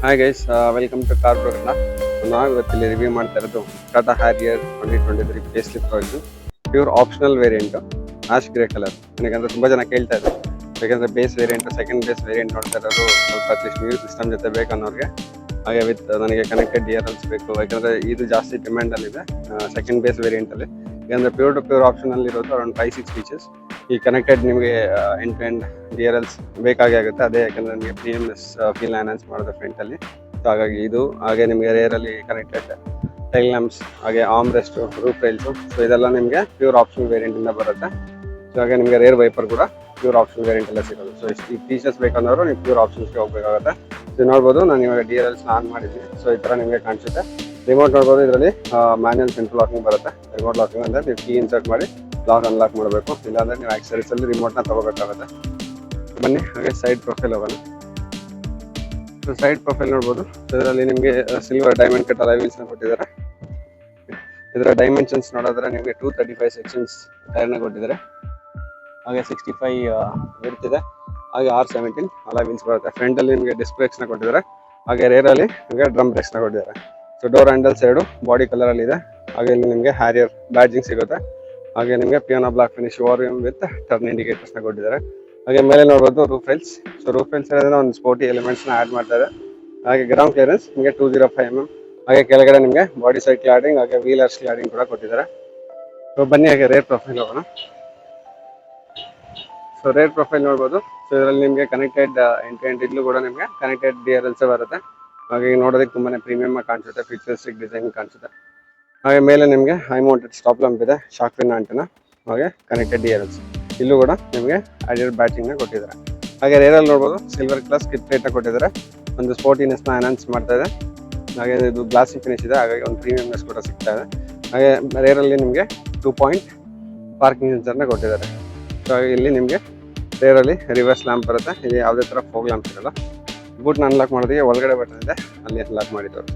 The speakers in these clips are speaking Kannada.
Hi guys, welcome to car ಬ್ರೋಕರ್ನ. ನಾವು ಇವತ್ತಿಲ್ಲಿ ರಿವ್ಯೂ ಮಾಡ್ತಾ ಇರೋದು Tata Harrier 2023 face lift version pure optional variant ash grey colour. ನನಗಂದ್ರೆ ತುಂಬ ಜನ ಕೇಳ್ತಾ ಇದ್ದಾರೆ, ಯಾಕಂದರೆ base variant second base variant ನೋಡ್ತಾ ಇರೋರು ಸ್ವಲ್ಪ ಅಟ್ಲೀಸ್ಟ್ ನ್ಯೂ ಸಿಸ್ಟಮ್ ಜೊತೆ ಬೇಕನ್ನೋರಿಗೆ. ಹಾಗೆ ವಿತ್ ನನಗೆ ಕನೆಕ್ಟೆಡ್ DRLs ಬೇಕು, ಯಾಕಂದರೆ ಇದು ಜಾಸ್ತಿ ಡಿಮ್ಯಾಂಡಲ್ಲಿದೆ ಸೆಕೆಂಡ್ ಬೇಸ್ ವೇರಿಯಂಟಲ್ಲಿ. ಯಾಕಂದರೆ ಪ್ಯೂರ್ ಟು ಪ್ಯೂರ್ ಆಪ್ಷನಲ್ಲಿ ಇರೋದು ಅರೌಂಡ್ 5-6 ಫೀಚರ್ಸ್. ಈ ಕನೆಕ್ಟೆಡ್ ನಿಮಗೆ ಎಂಡ್ ಟು ಎಂಡ್ DRLs ಬೇಕಾಗಿ ಆಗುತ್ತೆ. ಅದೇ ಯಾಕಂದರೆ ನಿಮಗೆ PMS ಫೀಲ್ ಎನ್ಹಾನ್ಸ್ ಮಾಡೋದು ಫ್ರಂಟಲ್ಲಿ. ಸೊ ಹಾಗಾಗಿ ಇದು, ಹಾಗೆ ನಿಮಗೆ ರೇರಲ್ಲಿ ಕನೆಕ್ಟೆಡ್ ಟೈಲ್ ಲ್ಯಾಂಪ್ಸ್, ಹಾಗೆ ಆರ್ಮ್ ರೆಸ್ಟು, ರೂಫ್ ರೈಲ್ಸು, ಸೊ ಇದೆಲ್ಲ ನಿಮಗೆ ಪ್ಯೂರ್ ಆಪ್ಷನಲ್ ವೇರಿಯಂಟಿಂದ ಬರುತ್ತೆ. ಸೊ ಹಾಗೆ ನಿಮಗೆ ರೇರ್ ವೈಪರ್ ಕೂಡ ಪ್ಯೂರ್ ಆಪ್ಷನಲ್ ವೇರಿಯಂಟ್ ಎಲ್ಲ ಸಿಗೋದು. ಸೊ ಈ ಫೀಚರ್ಸ್ ಬೇಕಂದವರು ನೀವು ಪ್ಯೂರ್ ಆಪ್ಷನ್ಸ್ಗೆ ಹೋಗಬೇಕಾಗುತ್ತೆ. ಸೊ ನೋಡ್ಬೋದು, ನಾನು ಇವಾಗ DRLs ಆನ್ ಮಾಡಿದ್ದೀನಿ. ಸೊ ಈ ಥರ ನಿಮಗೆ ಕಾಣಿಸುತ್ತೆ. ರಿಮೋಟ್ ನೋಡ್ಬೋದು, ಇದರಲ್ಲಿ ಮ್ಯಾನ್ಯಲ್ ಸೆಂಟ್ರಲ್ ಲಾಕಿಂಗ್ ಬರುತ್ತೆ. ರಿಮೋಟ್ ಲಾಕಿಂಗ್ ಅಂದರೆ ನೀವು ಕೀ ಇನ್ಸರ್ಟ್ ಮಾಡಿ ಲಾಕ್ ಅನ್ಲಾಕ್ ಮಾಡಬೇಕು, ಇಲ್ಲಾಂದರೆ ನೀವು ಆಕ್ಸರೀಸಲ್ಲಿ ರಿಮೋಟ್ನ ತೊಗೋಬೇಕಾಗುತ್ತೆ. ಬನ್ನಿ ಹಾಗೆ ಸೈಡ್ ಪ್ರೊಫೈಲ್ ಹೋಗೋಣ. ಸೊ ಸೈಡ್ ಪ್ರೊಫೈಲ್ ನೋಡ್ಬೋದು, ಇದರಲ್ಲಿ ನಿಮಗೆ ಸಿಲ್ವರ್ ಡೈಮಂಡ್ ಕಟ್ ಅಲಾಯ್ ವೀಲ್ಸ್ನ ಕೊಟ್ಟಿದ್ದಾರೆ. ಇದರ ಡೈಮೆನ್ಷನ್ಸ್ ನೋಡಿದ್ರೆ ನಿಮಗೆ 235 ಸೆಕ್ಷನ್ಸ್ ಟೈರ್ನ ಕೊಟ್ಟಿದ್ದಾರೆ. ಹಾಗೆ 65 ವಿಡ್ತ್ ಇದೆ. ಹಾಗೆ R17 ಅಲಾಯ್ ವೀಲ್ಸ್ ಬರುತ್ತೆ. ಫ್ರಂಟಲ್ಲಿ ನಿಮಗೆ ಡಿಸ್ಕ್ ಬ್ರೇಕ್ಸ್ನ ಕೊಟ್ಟಿದ್ದಾರೆ. ಹಾಗೆ ರೇರಲ್ಲಿ ನಿಮಗೆ ಡ್ರಮ್ ಬ್ರೇಕ್ಸ್ನ ಕೊಟ್ಟಿದ್ದಾರೆ. ಸೊ ಡೋರ್ ಹ್ಯಾಂಡಲ್ಸ್ ಎರಡು ಬಾಡಿ ಕಲರಲ್ಲಿ ಇದೆ. ಹಾಗೆ ಇಲ್ಲಿ ನಿಮಗೆ ಹ್ಯಾರಿಯರ್ ಬ್ಯಾಡ್ಜಿಂಗ್ ಸಿಗುತ್ತೆ. ಹಾಗೆ ನಿಮಗೆ ಪಿಯಾನೋ ಬ್ಲಾಕ್ ಫಿನಿಶ್ ವಾರಿಯಮ್ ವಿತ್ ಟರ್ನ್ ಇಂಡಿಕೇಟರ್ಸ್ನ ಕೊಟ್ಟಿದ್ದಾರೆ. ಹಾಗೆ ಮೇಲೆ ನೋಡ್ಬೋದು roof rails. So roof rails ಏನಂದ್ರೆ ಒಂದು ಸ್ಪೋರ್ಟಿ ಎಲಿಮೆಂಟ್ಸ್ನ ಆ್ಯಡ್ ಮಾಡ್ತಾರೆ. ಹಾಗೆ ಗ್ರೌಂಡ್ ಕ್ಲಿಯರೆನ್ಸ್ ನಿಮಗೆ 205 mm. ಹಾಗೆ ಕೆಳಗಡೆ ನಿಮಗೆ ಬಾಡಿ ಸೈಡ್ ಕ್ಲಾಡಿಂಗ್, ಹಾಗೆ ವೀಲರ್ಸ್ ಕ್ಲಾಡಿಂಗ್ ಕೂಡ ಕೊಟ್ಟಿದ್ದಾರೆ. ಸೊ ಬನ್ನಿ ಹಾಗೆ ರೇರ್ ಪ್ರೊಫೈಲ್ ಹೋಗೋಣ. ಸೊ ರೇರ್ ಪ್ರೊಫೈಲ್ ನೋಡ್ಬೋದು. ಸೊ ಇದರಲ್ಲಿ ನಿಮಗೆ ಕನೆಕ್ಟೆಡ್ ಎಂಟು ಇದ್ಲು ಕೂಡ ನಿಮಗೆ ಕನೆಕ್ಟೆಡ್ DRLs ಬರುತ್ತೆ. ಹಾಗೆ ನೋಡೋದಕ್ಕೆ ತುಂಬಾ ಪ್ರೀಮಿಯಮ್ ಆಗಿ ಕಾಣಿಸುತ್ತೆ, ಫ್ಯೂಚರಿಸ್ಟಿಕ್ ಡಿಸೈನ್ ಕಾಣಿಸುತ್ತೆ. ಹಾಗೆ ಮೇಲೆ ನಿಮಗೆ ಹೈ ಮೌಂಟೆಡ್ ಸ್ಟಾಪ್ ಲಂಪ್ ಇದೆ, ಶಾಕ್ ಪಿನ್ ಆಂಟೆನಾ, ಹಾಗೆ ಕನೆಕ್ಟೆಡ್ DRLs. ಇಲ್ಲೂ ಕೂಡ ನಿಮಗೆ ಹ್ಯಾರಿಯರ್ ಬ್ಯಾಟಿಂಗ್ನ ಕೊಟ್ಟಿದ್ದಾರೆ. ಹಾಗೆ ರೇರಲ್ಲಿ ನೋಡ್ಬೋದು, ಸಿಲ್ವರ್ ಕ್ಲಾಸ್ ಕಿಟ್ ಪ್ಲೇಟ್ನ ಕೊಟ್ಟಿದ್ದಾರೆ. ಒಂದು ಸ್ಪೋರ್ಟಿನೆಸ್ನ ಎನ್ಹಾನ್ಸ್ ಮಾಡ್ತಾ ಇದೆ. ಹಾಗೆ ಇದು ಗ್ಲಾಸಿ ಫಿನಿಶ್ ಇದೆ, ಹಾಗಾಗಿ ಒಂದು ಪ್ರೀಮಿಯಮ್ನೆಸ್ ಕೂಡ ಸಿಗ್ತಾ ಇದೆ. ಹಾಗೆ ರೇರಲ್ಲಿ ನಿಮಗೆ 2 ಪಾಯಿಂಟ್ ಪಾರ್ಕಿಂಗ್ ಸೆನ್ಸರ್ನ ಕೊಟ್ಟಿದ್ದಾರೆ. ಸೊ ಹಾಗೆ ಇಲ್ಲಿ ನಿಮಗೆ ರೇರಲ್ಲಿ ರಿವರ್ಸ್ ಲ್ಯಾಂಪ್ ಬರುತ್ತೆ. ಇಲ್ಲಿ ಯಾವುದೇ ಥರ ಫೋಗ್ ಲ್ಯಾಂಪ್ ಇರಲ್ಲ. ಬೂಟ್ನ ಅನ್ಲಾಕ್ ಮಾಡೋದಕ್ಕೆ ಒಳಗಡೆ ಬಟನ್ ಇದೆ, ಅಲ್ಲಿ ಅನ್ಲಾಕ್ ಮಾಡಿದ್ದಾರೆ.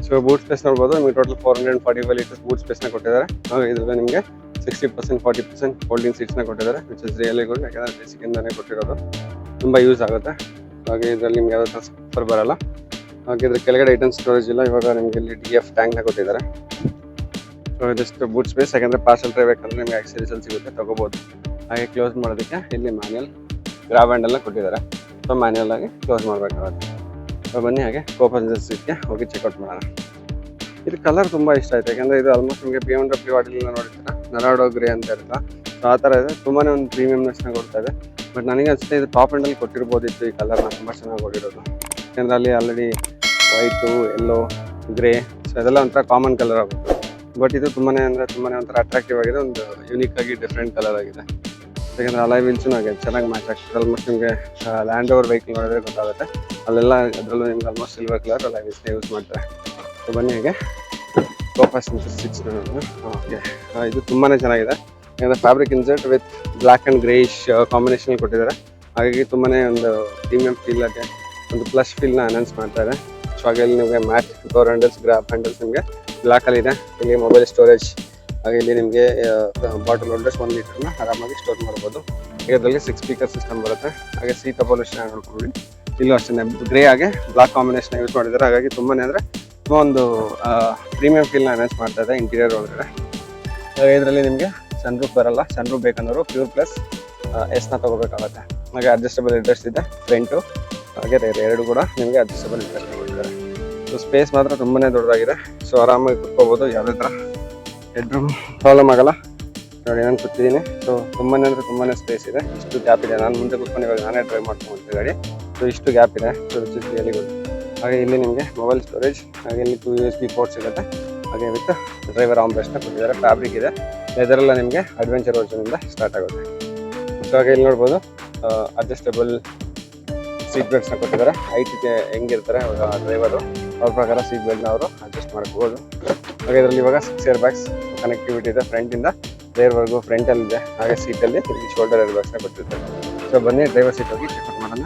ಸೊ ಬೂಟ್ ಸ್ಪೇಸ್ ನೋಡ್ಬೋದು, ನಿಮಗೆ ಟೋಟಲ್ 445 ಲೀಟರ್ಸ್ ಬೂಟ್ ಸ್ಪೇಸ್ನ ಕೊಟ್ಟಿದ್ದಾರೆ. ಹಾಗೆ ಇದರಲ್ಲಿ ನಿಮಗೆ 60% 40% ಹೋಲ್ಡಿಂಗ್ ಸೀಟ್ಸ್ನ ಕೊಟ್ಟಿದ್ದಾರೆ, ವಿಚ್ ಇಸ್ ರಿಯಲಿ ಗುಡ್. ಯಾಕಂದರೆ ಬೇಸಿಕ್ಕಿಂದನೇ ಕೊಟ್ಟಿರೋದು, ತುಂಬ ಯೂಸ್ ಆಗುತ್ತೆ. ಹಾಗೆ ಇದರಲ್ಲಿ ನಿಮ್ಗೆ ಯಾವುದೇ ಥರ ಸಫರ್ ಬರಲ್ಲ. ಹಾಗೆ ಇದ್ರ ಕೆಳಗಡೆ ಐಟಮ್ ಸ್ಟೋರೇಜ್ ಇಲ್ಲ. ಇವಾಗ ನಿಮಗೆ ಇಲ್ಲಿ DF ಟ್ಯಾಂಕ್ನ ಕೊಟ್ಟಿದ್ದಾರೆ. ಸೊ ಇದಿಷ್ಟು ಬೂಟ್ ಸ್ಪೇಸ್, ಯಾಕಂದರೆ ಪಾರ್ಸಲ್ ಟ್ರೈ ಬೇಕಂದ್ರೆ ನಿಮಗೆ ಆಕ್ಸರೀಸಲ್ಲಿ ಸಿಗುತ್ತೆ, ತೊಗೋಬೋದು. ಹಾಗೆ ಕ್ಲೋಸ್ ಮಾಡೋದಕ್ಕೆ ಇಲ್ಲಿ ಮ್ಯಾನ್ಯಲ್ ಗ್ರಾಬ್ ಹ್ಯಾಂಡಲ್ನ ಕೊಟ್ಟಿದ್ದಾರೆ. ಸೊ ಮ್ಯಾನ್ಯಲ್ ಆಗಿ ಕ್ಲೋಸ್ ಮಾಡಬೇಕಾಗುತ್ತೆ. ಸೊ ಬನ್ನಿ ಹಾಗೆ ಕೋಪನ್ಸರ್ ಸೀಟ್ಗೆ ಹೋಗಿ ಚೆಕ್ಔಟ್ ಮಾಡೋಣ. ಇದು ಕಲರ್ ತುಂಬ ಇಷ್ಟ ಆಯಿತು, ಯಾಕಂದರೆ ಇದು ಆಲ್ಮೋಸ್ಟ್ ನಿಮಗೆ BMW ವಾಡಿಲಿನ ನೋಡಿರ್ತೀರ, ನರಾಡೋ ಗ್ರೇ ಅಂತ ಇರಲ್ಲ. ಸೊ ಆ ಥರ ಇದೆ, ತುಂಬಾ ಒಂದು ಪ್ರೀಮಿಯಮ್ನೆಸ್ನ ಕೊಡ್ತಾ ಇದೆ. ಬಟ್ ನನಗೆ ಅನಿಸುತ್ತೆ ಇದು ಟಾಪ್ ಎಂಡಲ್ಲಿ ಕೊಟ್ಟಿರ್ಬೋದಿತ್ತು ಈ ಕಲರ್ನ, ತುಂಬ ಚೆನ್ನಾಗಿ ಕೊಟ್ಟಿರೋದು. ಯಾಕಂದರೆ ಅಲ್ಲಿ already white, yellow, grey, so ಅದೆಲ್ಲ ಒಂಥರ ಕಾಮನ್ ಕಲರ್ ಆಗುತ್ತೆ. ಬಟ್ ಇದು ತುಂಬಾ ಒಂಥರ ಅಟ್ರಾಕ್ಟಿವ್ ಆಗಿದೆ, ಒಂದು ಯೂನಿಕ್ ಆಗಿ ಡಿಫ್ರೆಂಟ್ ಕಲರ್ ಆಗಿದೆ. ಯಾಕಂದರೆ ಅಲಾಯ್ ವೀಲ್ಸು ಹಾಗೆ ಚೆನ್ನಾಗಿ ಮ್ಯಾಚ್ ಆಗ್ತದೆ. ಆಲ್ಮೋಸ್ಟ್ ನಿಮಗೆ ಲ್ಯಾಂಡ್ ಓವರ್ ವೆಹಿಕಲ್ ನೋಡಿದ್ರೆ ಗೊತ್ತಾಗುತ್ತೆ, ಅಲ್ಲೆಲ್ಲ ಅದರಲ್ಲೂ ನಿಮ್ಗೆ ಆಲ್ಮೋಸ್ಟ್ ಸಿಲ್ವರ್ ಕಲರ್ ಅಲಾಯ್ ವೀಲ್ಸ್ನ ಯೂಸ್ ಮಾಡ್ತಾರೆ. ಸೊ ಬನ್ನಿ ಹಾಗೆ ಸೋಫಾ ಸ್ಟಿಚ್ ಓಕೆ, ಇದು ತುಂಬಾ ಚೆನ್ನಾಗಿದೆ. ಯಾಕಂದರೆ fabric insert with black and greyish combination ಕೊಟ್ಟಿದ್ದಾರೆ. ಹಾಗಾಗಿ ತುಂಬಾ ಒಂದು ಪ್ರೀಮಿಯಂ ಫೀಲ್ ಆಗಿ ಒಂದು ಪ್ಲಸ್ ಫೀಲ್ನ ಅನೌನ್ಸ್ ಮಾಡ್ತಾ ಇದೆ. ಸೊ ಹಾಗೆ ಇಲ್ಲಿ ನಿಮಗೆ mat door handles, grab handles ನಿಮಗೆ ಬ್ಲ್ಯಾಕಲ್ಲಿ ಇದೆ. ಇಲ್ಲಿ ಮೊಬೈಲ್ ಸ್ಟೋರೇಜ್, ಹಾಗೆ ಇಲ್ಲಿ ನಿಮಗೆ ಬಾಟಲ್ ಹೋಲ್ಡರ್ಸ್ 1 ಲೀಟರ್ನ ಆರಾಮಾಗಿ ಸ್ಟೋರ್ ಮಾಡ್ಬೋದು. ಇದರಲ್ಲಿ 6 ಸ್ಪೀಕರ್ ಸಿಸ್ಟಮ್ ಬರುತ್ತೆ. ಹಾಗೆ ಸೀಟ್ ಅಪೋಲಿಷನ್ ನೋಡ್ಕೊಂಡು ಇಲ್ಲೂ ಅಷ್ಟೇ ಗ್ರೇ ಹಾಗೆ ಬ್ಲಾಕ್ ಕಾಂಬಿನೇಷನ್ ಯೂಸ್ ಮಾಡಿದ್ದಾರೆ. ಹಾಗಾಗಿ ತುಂಬಾ ಅಂದರೆ ಒಂದು ಪ್ರೀಮಿಯಂ ಫೀಲ್ನ ಅನೌನ್ಸ್ ಮಾಡ್ತಾ ಇದೆ ಇಂಟೀರಿಯರ್ ಒಳಗಡೆ. ಇದರಲ್ಲಿ ನಿಮಗೆ ಸನ್ರೂಫ್ ಬರಲ್ಲ. ಸನ್ರೂಫ್ ಬೇಕಂದ್ರೆ ಪ್ಯೂರ್ ಪ್ಲಸ್ ಎಸ್ನ ತೊಗೋಬೇಕಾಗುತ್ತೆ. ಹಾಗೆ ಅಡ್ಜಸ್ಟಬಲ್ ಇಂಟ್ರೆಸ್ಟ್ ಇದೆ ಫ್ರಂಟು, ಹಾಗೆ ರೇರ್ ಎರಡು ಕೂಡ ನಿಮಗೆ ಅಡ್ಜಸ್ಟಬಲ್ ಇಂಟ್ರೆಸ್ಟ್ ಕೊಟ್ಟಿದ್ದಾರೆ. ಸೊ ಸ್ಪೇಸ್ ಮಾತ್ರ ತುಂಬಾ ದೊಡ್ಡದಾಗಿದೆ. ಸೊ ಆರಾಮಾಗಿ ಕುತ್ಕೋಬೋದು, ಯಾವುದೇ ಥರ ಹೆಡ್ರೂಮ್ ಪ್ರಾಬ್ಲಮ್ ಆಗಲ್ಲ. ನೋಡಿ ನಾನು ಕೂತಿದ್ದೀನಿ. ಸೊ ತುಂಬಾ ಅಂದರೆ ತುಂಬಾ ಸ್ಪೇಸ್ ಇದೆ, ಇಷ್ಟು ಗ್ಯಾಪ್ ಇದೆ. ನಾನು ಮುಂದೆ ಕೂತ್ಕೊಂಡು ಇವಾಗ ನಾನೇ ಡ್ರೈವ್ ಮಾಡ್ಕೊಂಡು ಗಾಡಿ. ಸೊ ಇಷ್ಟು ಗ್ಯಾಪ್ ಇದೆ. So which is really good. ಹಾಗೆ ಇಲ್ಲಿ ನಿಮಗೆ ಮೊಬೈಲ್ ಸ್ಟೋರೇಜ್, ಹಾಗೆ ಇಲ್ಲಿ 2 USB ಪೋರ್ಟ್ಸ್ ಸಿಗುತ್ತೆ. ಹಾಗೆ ವಿತ್ ಡ್ರೈವರ್ ಆರ್ಮ್ ರೆಸ್ಟ್ನ ಕೊಟ್ಟಿದ್ದಾರೆ. ಫ್ಯಾಬ್ರಿಕ್ ಇದೆ, ಇದರೆಲ್ಲ ನಿಮಗೆ ಅಡ್ವೆಂಚರ್ ವರ್ಜನಿಂದ ಸ್ಟಾರ್ಟ್ ಆಗುತ್ತೆ. ಸೊ ಹಾಗೆ ಇಲ್ಲಿ ನೋಡ್ಬೋದು ಅಡ್ಜಸ್ಟಬಲ್ ಸೀಟ್ ಬೆಲ್ಟ್ಸ್ನ ಕೊಟ್ಟಿದ್ದಾರೆ. ಹೈಟ್ಗೆ ಹೆಂಗಿರ್ತಾರೆ ಡ್ರೈವರು, ಅವ್ರ ಪ್ರಕಾರ ಸೀಟ್ ಬೆಲ್ಟ್ನ ಅವರು ಅಡ್ಜಸ್ಟ್ ಮಾಡ್ಕೋಬೋದು. ಹಾಗೆ ಇದರಲ್ಲಿ ಇವಾಗ 6 ಏರ್ ಬ್ಯಾಗ್ಸ್ ಕನೆಕ್ಟಿವಿಟಿ ಇದೆ, ಫ್ರಂಟಿಂದ ರೇರ್ವರೆಗೂ ಫ್ರಂಟಲ್ಲಿದೆ. ಹಾಗೆ ಸೀಟಲ್ಲಿ ಇಲ್ಲಿ ಶೋಲ್ಡರ್ ಏರ್ ಬ್ಯಾಗ್ಸ್ನ ಕೊಟ್ಟಿರ್ತಾರೆ. ಸೊ ಬನ್ನಿ ಡ್ರೈವರ್ ಸೀಟ್ ಹೋಗಿ ಚೆಕ್ಔಟ್ ಮಾಡೋಣ.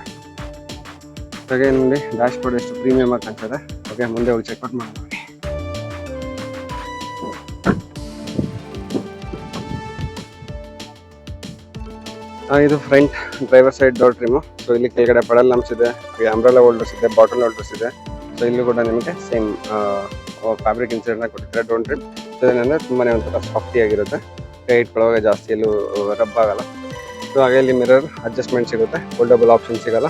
ಹಾಗೆ ನೋಡಿ ಡ್ಯಾಶ್ ಬೋರ್ಡ್ ಎಷ್ಟು ಪ್ರೀಮಿಯಮ್ ಆಗಿ ಕಾಣ್ತದೆ. ಓಕೆ, ಮುಂದೆ ಹೋಗಿ ಚೆಕ್ಔಟ್ ಮಾಡೋಣ. ಇದು front driver side door trim. So ಇಲ್ಲಿ ಕೆಳಗಡೆ ಪಡಲ್ ಲ್ಯಾಂಪ್ಸ್ ಇದೆ, ಅಂಬ್ರೆಲಾ ಹೋಲ್ಡರ್ಸ್ ಇದೆ, ಬಾಟಲ್ ಹೋಲ್ಡರ್ಸ್ ಇದೆ. ಸೊ ಇಲ್ಲೂ ಕೂಡ ನಿಮಗೆ ಸೇಮ್ ಫ್ಯಾಬ್ರಿಕ್ ಇನ್ಸರ್ಟ್ನ ಕೊಟ್ಟಿದ್ದಾರೆ ಡೋಂಟ್ ಟ್ರಿಪ್. ಸೊ ಏನಂದರೆ ತುಂಬಾ ಒಂಥರ ಸಾಫ್ಟಿ ಆಗಿರುತ್ತೆ, ಕೈ ಇಟ್ಕೊಳ್ಳುವಾಗ ಜಾಸ್ತಿ ಎಲ್ಲೂ ರಬ್ ಆಗಲ್ಲ. ಸೊ ಹಾಗೆ ಇಲ್ಲಿ ಮಿರರ್ ಅಡ್ಜಸ್ಟ್ಮೆಂಟ್ ಸಿಗುತ್ತೆ, ಫೋಲ್ಡಬಲ್ ಆಪ್ಷನ್ ಸಿಗಲ್ಲ.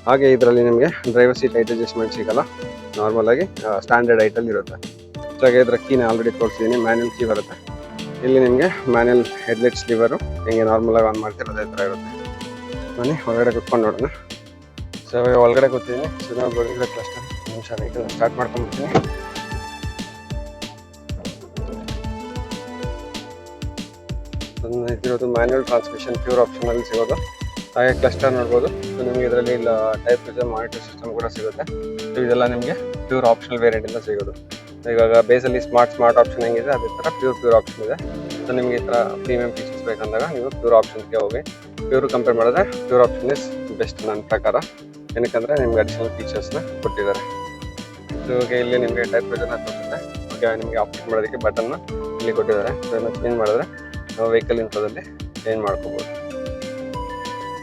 ಹಾಗೆ ಇದರಲ್ಲಿ ನಿಮಗೆ ಡ್ರೈವರ್ ಸೀಟ್ ಹೈಟ್ ಅಡ್ಜಸ್ಟ್ಮೆಂಟ್ ಸಿಗಲ್ಲ, ನಾರ್ಮಲ್ ಆಗಿ ಸ್ಟ್ಯಾಂಡರ್ಡ್ ಹೈಟಲ್ಲಿ ಇರುತ್ತೆ. ಸೊ ಹಾಗೆ ಇದರ ಕೀನ ಆಲ್ರೆಡಿ ತೋರಿಸಿದ್ದೀನಿ, ಮ್ಯಾನ್ಯಲ್ ಕೀ ಬರುತ್ತೆ. ಇಲ್ಲಿ ನಿಮಗೆ ಮ್ಯಾನ್ಯಲ್ ಹೆಡ್ಲೈಟ್ಸ್ ಲಿವರು ಹಿಂಗೆ ನಾರ್ಮಲಾಗಿ ಆನ್ ಮಾಡ್ತೀರ ಅದೇ ಥರ ಇರುತ್ತೆ. ಬನ್ನಿ ಹೊರಗಡೆ ಕುತ್ಕೊಂಡು ನೋಡೋಣ. ಸೊ ಒಳಗಡೆ ಕೂತಿದ್ದೀನಿ. ಸೊ ನಾವು ಕ್ಲಸ್ಟರ್ ನಿಮಿಷ ವೆಹಿಕಲ್ ಸ್ಟಾರ್ಟ್ ಮಾಡ್ಕೊಂಡ್ಬಿಡ್ತೀನಿ. ಇದಿರೋದು ಮ್ಯಾನ್ಯಲ್ ಟ್ರಾನ್ಸ್ಮಿಷನ್ ಪ್ಯೂರ್ ಆಪ್ಷನಲ್ಲಿ ಸಿಗೋದು. ಹಾಗೆ ಕ್ಲಸ್ಟರ್ ನೋಡ್ಬೋದು. ಸೊ ನಿಮಗೆ ಇದರಲ್ಲಿ ಇಲ್ಲ ಟೈಪ್ ಮಾನಿಟರ್ ಸಿಸ್ಟಮ್ ಕೂಡ ಸಿಗುತ್ತೆ. ಸೊ ಇದೆಲ್ಲ ನಿಮಗೆ ಪ್ಯೂರ್ ಆಪ್ಷನಲ್ ವೇರಿಯಂಟಿಂದ ಸಿಗೋದು. ಇವಾಗ ಬೇಸಲ್ಲಿ ಸ್ಮಾರ್ಟ್ ಆಪ್ಷನ್ ಹೆಂಗಿದೆ ಅದೇ ಥರ ಪ್ಯೂರ್ ಆಪ್ಷನ್ ಇದೆ. ಸೊ ನಿಮಗೆ ಈ ಥರ ಪ್ರೀಮಿಯಂ ಫೀಚರ್ಸ್ ಬೇಕಂದಾಗ ನೀವು ಪ್ಯೂರ್ ಆಪ್ಷನ್ಸ್ಗೆ ಹೋಗಿ. ಪ್ಯೂರ್ ಕಂಪೇರ್ ಮಾಡಿದ್ರೆ ಪ್ಯೂರ್ ಆಪ್ಷನ್ ಇಸ್ ಬೆಸ್ಟ್ ನನ್ನ ಪ್ರಕಾರ. ಏನಕ್ಕಂದರೆ ನಿಮ್ಗೆ ಅಡಿಷನಲ್ ಫೀಚರ್ಸ್ನ ಕೊಟ್ಟಿದ್ದಾರೆ. ಸೊ ಇಲ್ಲಿ ನಿಮಗೆ ಟೈಪ್ ತೋರಿಸುತ್ತೆ. ಓಕೆ, ನಿಮಗೆ ಆಪ್ಷನ್ ಮಾಡೋದಕ್ಕೆ ಬಟನ್ನ ಇಲ್ಲಿ ಕೊಟ್ಟಿದ್ದಾರೆ. ಸೊ ಇದನ್ನು ಚೇಂಜ್ ಮಾಡಿದ್ರೆ ನಾವು ವೆಹಿಕಲ್ ಇನ್ಫೋದಲ್ಲಿ ಚೇಂಜ್ ಮಾಡ್ಕೋಬೋದು.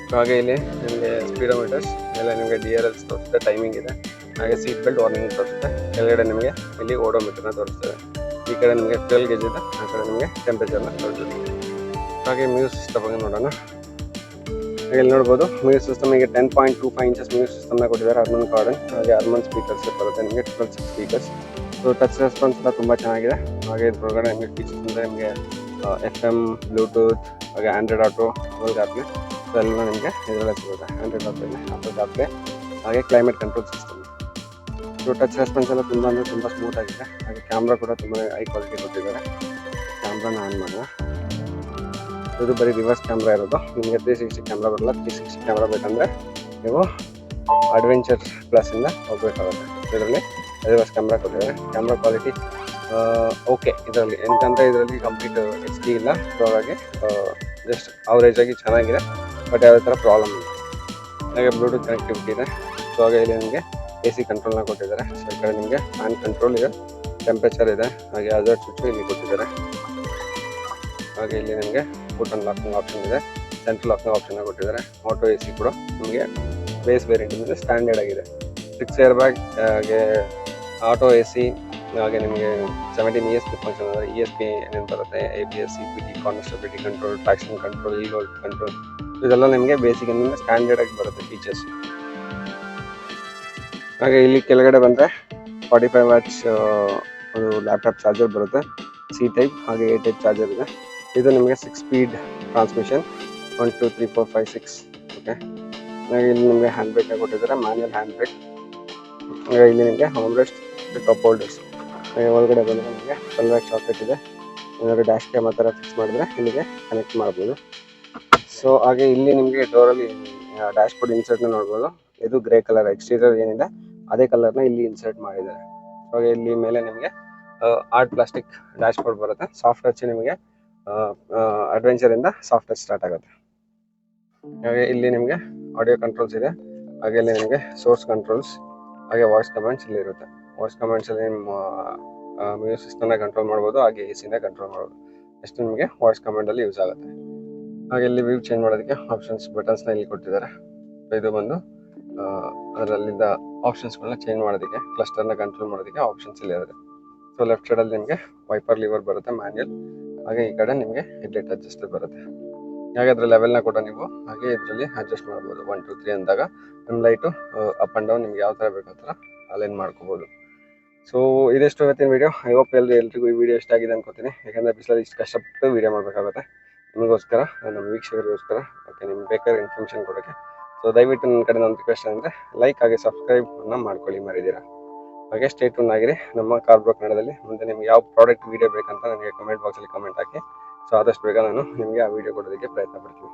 ಸೊ ಹಾಗೆ ಇಲ್ಲಿ ನಿಮಗೆ ಸ್ಪೀಡೋಮೀಟರ್ಸ್ ಎಲ್ಲ ನಿಮಗೆ DRLs ತೋರಿಸುತ್ತೆ, ಟೈಮಿಂಗ್ ಇದೆ. ಹಾಗೆ ಸೀಟ್ ಬೆಲ್ಟ್ ವಾರ್ನಿಂಗ್ ತೋರಿಸುತ್ತೆ. ಕೆಳಗಡೆ ನಿಮಗೆ ಇಲ್ಲಿ ಓಡೋಮೀಟರ್ನ ತೋರಿಸ್ತದೆ. ಈ ಕಡೆ ನಿಮಗೆ ಫ್ಯೂಯಲ್ ಗೇಜ್ ಇದೆ, ಆ ಕಡೆ ನಿಮಗೆ ಟೆಂಪ್ರೇಚರ್ನ ತೋರಿಸುತ್ತೆ. ಹಾಗೆ ಮ್ಯೂಸಿಕ್ ಸಿಸ್ಟಮ್ ಬಗ್ಗೆ ನೋಡೋಣ. ಹಾಗೆ ಇಲ್ಲಿ ನೋಡ್ಬೋದು ಮ್ಯೂಸಿಕ್ ಸಿಸ್ಟಮಿಗೆ 10.25 ಇಂಚಸ್ ಮ್ಯೂಸಿಕ್ ಸಿಸ್ಟಮ್ನ ಕೊಟ್ಟಿದ್ದಾರೆ. ಹರ್ಮನ್ ಕಾರ್ಡನ್ ಹಾಗೆ ಹರ್ಮನ್ ಸ್ಪೀಕರ್ಸ್ ಬರುತ್ತೆ ನಿಮಗೆ 12 ಸ್ಪೀಕರ್ಸ್. ಸೊ ಟಚ್ ರೆಸ್ಪಾನ್ಸ್ ಎಲ್ಲ ತುಂಬ ಚೆನ್ನಾಗಿದೆ. ಹಾಗೆ ಇದ್ರ ಒಳಗಡೆ ನಿಮಗೆ ಫೀಚರ್ಸ್ ಅಂದರೆ ನಿಮಗೆ FM, ಬ್ಲೂಟೂತ್, ಹಾಗೆ ಆಂಡ್ರಾಯ್ಡ್ ಆಟೋ, ಗೂಗಲ್ ಕಾರ್ಪ್ಲೇ ಎಲ್ಲ ನಿಮಗೆ ಇದರಲ್ಲೇ ಸಿಗುತ್ತೆ. ಆಂಡ್ರಾಯ್ಡ್ ಆಟೋ ಕಾರ್ಪ್ಲೇ ಹಾಗೆ climate control system. So touch response ಎಲ್ಲ ತುಂಬ ಅಂದರೆ ತುಂಬ ಸ್ಮೂತ್ ಆಗಿದೆ. ಹಾಗೆ ಕ್ಯಾಮ್ರಾ ಕೂಡ ತುಂಬ ಹೈ ಕ್ವಾಲಿಟಿ ಕೊಟ್ಟಿದ್ದಾರೆ. ಕ್ಯಾಮ್ರಾನ ಆನ್ ಮಾಡುವ. ಇದು ಬರೀ ರಿವರ್ಸ್ ಕ್ಯಾಮ್ರಾ ಇರೋದು. ನಿಮಗೆ 360 ಕ್ಯಾಮ್ರಾ ಬರಲ್ಲ. 360 ಕ್ಯಾಮ್ರಾ ಬೇಕಂದರೆ ನೀವು ಅಡ್ವೆಂಚರ್ ಪ್ಲಸ್ಸಿಂದ ಹೋಗಬೇಕಾಗುತ್ತೆ. ಇದರಲ್ಲಿ ರಿವರ್ಸ್ ಕ್ಯಾಮ್ರಾ ಕೊಟ್ಟಿದ್ದಾರೆ. ಕ್ಯಾಮ್ರಾ ಕ್ವಾಲಿಟಿ ಓಕೆ ಇದರಲ್ಲಿ, ಎಂತಂದರೆ ಇದರಲ್ಲಿ ಕಂಪ್ಲೀಟ್ HD ಇಲ್ಲ. ಸೊ ಹಾಗಾಗಿ ಜಸ್ಟ್ ಅವರೇಜಾಗಿ ಚೆನ್ನಾಗಿದೆ, ಬಟ್ ಯಾವುದೇ ಥರ ಪ್ರಾಬ್ಲಮ್ ಇಲ್ಲ. ಹಾಗೆ ಬ್ಲೂಟೂತ್ ಕನೆಕ್ಟಿವಿಟಿ ಇದೆ. ಸೊ ಹಾಗೆ ಇಲ್ಲಿ ನಿಮಗೆ AC ಕಂಟ್ರೋಲ್ನ ಕೊಟ್ಟಿದ್ದಾರೆ. ಸೊ ಈ ಕಡೆ ನಿಮಗೆ ಫ್ಯಾನ್ ಕಂಟ್ರೋಲ್ ಇದೆ, ಟೆಂಪ್ರೇಚರ್ ಇದೆ, ಹಾಗೆ ಹಜಾರ್ಡ್ ಸ್ವಿಚ್ಚು ಇಲ್ಲಿ ಕೊಟ್ಟಿದ್ದಾರೆ. ಹಾಗೆ ಇಲ್ಲಿ ನಿಮಗೆ ಫುಟ್ ಅಂಡ್ ಲಾಕಿಂಗ್ ಆಪ್ಷನ್ ಇದೆ, ಸೆಂಟ್ರಲ್ ಲಾಕಿಂಗ್ ಆಪ್ಷನ್ನ ಕೊಟ್ಟಿದ್ದಾರೆ. ಆಟೋ AC ಕೂಡ ನಿಮಗೆ ಬೇಸ್ ವೇರಿಯಂಟಿಂದ ಸ್ಟ್ಯಾಂಡರ್ಡ್ ಆಗಿದೆ. 6 ಏರ್ ಬ್ಯಾಗ್, ಹಾಗೆ ಆಟೋ AC, ಹಾಗೆ ನಿಮಗೆ 17 ESP ಫಂಕ್ಷನ್ ಅಂದರೆ ESP ಏನೇನು ಬರುತ್ತೆ, ABS, CPT, corner stability control, traction control, E-Load control, ಇದೆಲ್ಲ ನಿಮಗೆ ಬೇಸಿಕ್ ಇಂದ ಸ್ಟ್ಯಾಂಡರ್ಡ್ ಆಗಿ ಬರುತ್ತೆ ಫೀಚರ್ಸ್. ಹಾಗೆ ಇಲ್ಲಿ ಕೆಳಗಡೆ ಬಂದರೆ 45 ವಾಟ್ಸ್ ಒಂದು ಲ್ಯಾಪ್ಟಾಪ್ ಚಾರ್ಜರ್ ಬರುತ್ತೆ, C ಟೈಪ್ ಹಾಗೆ A ಟೈಪ್ ಚಾರ್ಜರ್ ಇದೆ. ಇದು ನಿಮಗೆ 6 ಸ್ಪೀಡ್ ಟ್ರಾನ್ಸ್ಮಿಷನ್, 1 2 3 4 5 6. ಓಕೆ, ಹಾಗೆ ಇಲ್ಲಿ ನಿಮಗೆ ಹ್ಯಾಂಡ್ ಬ್ರೇಕ್ನ ಕೊಟ್ಟಿದ್ದಾರೆ, ಮ್ಯಾನ್ಯಲ್ ಹ್ಯಾಂಡ್ ಬ್ರೇಕ್. ಹಾಗೆ ಇಲ್ಲಿ ನಿಮಗೆ ಹೋಮ್ ರೆಸ್ಟ್, ಕಪ್ ಹೋಲ್ಡರ್ಸ್. ಹಾಗೆ ಒಳಗಡೆ ಬಂದರೆ ನಿಮಗೆ 12 ವಾಟ್ ಸಾಕೆಟ್ ಇದೆ. ಏನಾದರೂ ಡ್ಯಾಶ್ ಕ್ಯಾಮ್ ಆ ಥರ ಫಿಕ್ಸ್ ಮಾಡಿದ್ರೆ ಇಲ್ಲಿಗೆ ಕನೆಕ್ಟ್ ಮಾಡ್ಬೋದು. ಸೊ ಹಾಗೆ ಇಲ್ಲಿ ನಿಮಗೆ ಡೋರಲ್ಲಿ ಡ್ಯಾಶ್ ಬೋರ್ಡ್ ಇನ್ಸರ್ಟ್ನ ನೋಡ್ಬೋದು. ಇದು ಗ್ರೇ ಕಲರ್, ಎಕ್ಸ್ಟೀರಿಯರ್ ಏನಿದೆ ಅದೇ ಕಲರ್ನ ಇಲ್ಲಿ ಇನ್ಸರ್ಟ್ ಮಾಡಿದ್ದಾರೆ. ಹಾಗೆ ಇಲ್ಲಿ ಮೇಲೆ ನಿಮಗೆ ಹಾರ್ಡ್ ಪ್ಲಾಸ್ಟಿಕ್ ಡ್ಯಾಶ್ ಬೋರ್ಡ್ ಬರುತ್ತೆ. ಸಾಫ್ಟ್ ಟಚ್ ನಿಮಗೆ ಅಡ್ವೆಂಚರಿಂದ ಸಾಫ್ಟ್ ಟಚ್ ಸ್ಟಾರ್ಟ್ ಆಗುತ್ತೆ. ಹಾಗೆ ಇಲ್ಲಿ ನಿಮಗೆ ಆಡಿಯೋ ಕಂಟ್ರೋಲ್ಸ್ ಇದೆ. ಹಾಗೆ ಇಲ್ಲಿ ನಿಮಗೆ ಸೋರ್ಸ್ ಕಂಟ್ರೋಲ್ಸ್, ಹಾಗೆ ವಾಯ್ಸ್ ಕಮಾಂಡ್ಸ್ ಇಲ್ಲಿ ಇರುತ್ತೆ. ವಾಯ್ಸ್ ಕಮಾಂಡ್ಸಲ್ಲಿ ನಿಮ್ಮ ಮ್ಯೂಸಿಕ್ ಸಿಸ್ಟಮ್ನ ಕಂಟ್ರೋಲ್ ಮಾಡ್ಬೋದು, ಹಾಗೆ AC ಕಂಟ್ರೋಲ್ ಮಾಡ್ಬೋದು. ಎಷ್ಟು ನಿಮಗೆ ವಾಯ್ಸ್ ಕಮಾಂಡಲ್ಲಿ ಯೂಸ್ ಆಗುತ್ತೆ. ಹಾಗೆ ಇಲ್ಲಿ ವ್ಯೂ ಚೇಂಜ್ ಮಾಡೋದಕ್ಕೆ ಆಪ್ಷನ್ಸ್ ಬಟನ್ಸ್ನ ಇಲ್ಲಿ ಕೊಟ್ಟಿದ್ದಾರೆ. ಇದು ಬಂದು ಅದರಲ್ಲಿಂದ ಆಪ್ಷನ್ಸ್ಗಳನ್ನ ಚೇಂಜ್ ಮಾಡೋದಕ್ಕೆ, ಕ್ಲಸ್ಟರ್ನ ಕಂಟ್ರೋಲ್ ಮಾಡೋದಕ್ಕೆ ಆಪ್ಷನ್ಸ್ ಇಲ್ಲಿ ಇರುತ್ತೆ. ಸೊ ಲೆಫ್ಟ್ ಸೈಡಲ್ಲಿ ನಿಮಗೆ ವೈಪರ್ ಲಿವರ್ ಬರುತ್ತೆ ಮ್ಯಾನ್ಯಲ್. ಹಾಗೆ ಈ ಕಡೆ ನಿಮಗೆ ಹೆಡ್ಲೈಟ್ ಅಡ್ಜಸ್ಟರ್ ಬರುತ್ತೆ. ಹಾಗೆ ಅದರ ಲೆವೆಲ್ನ ಕೂಡ ನೀವು ಹಾಗೆ ಇದರಲ್ಲಿ ಅಡ್ಜಸ್ಟ್ ಮಾಡ್ಬೋದು. 1 2 3 ಅಂದಾಗ ನಿಮ್ಮ ಲೈಟು ಅಪ್ ಆ್ಯಂಡ್ ಡೌನ್ ನಿಮ್ಗೆ ಯಾವ ಥರ ಬೇಕು ಆ ಥರ ಅಲೈನ್ ಮಾಡ್ಕೋಬೋದು. ಸೊ ಇದೆಷ್ಟು ಇವತ್ತಿನ ವೀಡಿಯೋ. ಐ ಹೋಪ್ ಎಲ್ರಿಗೂ ಈ ವಿಡಿಯೋ ಇಷ್ಟ ಆಗಿದೆ ಅನ್ಕೋತೀನಿ. ಯಾಕಂದರೆ ಬಿಸಿಲಲ್ಲಿ ಇಷ್ಟು ಕಷ್ಟಪಟ್ಟು ವೀಡಿಯೋ ಮಾಡಬೇಕಾಗುತ್ತೆ ನಿಮಗೋಸ್ಕರ, ನಮ್ಮ ವೀಕ್ಷಕರಿಗೋಸ್ಕರ. ಓಕೆ, ನಿಮ್ಗೆ ಬೇಕಾದ್ರೆ ಇನ್ಫಾರ್ಮೇಷನ್ ಕೊಡೋಕ್ಕೆ. ಸೊ ದಯವಿಟ್ಟು ನನ್ನ ಕಡೆ ನನ್ನ ರಿಕ್ವೆಸ್ಟ್ ಅಂದರೆ ಲೈಕ್ ಹಾಗೆ ಸಬ್ಸ್ಕ್ರೈಬ್ನ ಮಾಡ್ಕೊಳ್ಳಿ, ಮರಿದ್ದೀರಾ. ಹಾಗೆ ಸ್ಟೇ ಟ್ಯೂನ್ ಆಗಿರಿ ನಮ್ಮ ಕಾರ್ ಬ್ರೋ ಕನ್ನಡದಲ್ಲಿ. ಮುಂದೆ ನಿಮ್ಗೆ ಯಾವ ಪ್ರಾಡಕ್ಟ್ ವೀಡಿಯೋ ಬೇಕಂತ ನನಗೆ ಕಮೆಂಟ್ ಬಾಕ್ಸಲ್ಲಿ ಕಮೆಂಟ್ ಹಾಕಿ. ಸೊ ಆದಷ್ಟು ಬೇಗ ನಾನು ನಿಮಗೆ ಆ ವಿಡಿಯೋ ಕೊಡೋದಕ್ಕೆ ಪ್ರಯತ್ನ ಪಡ್ತೀನಿ.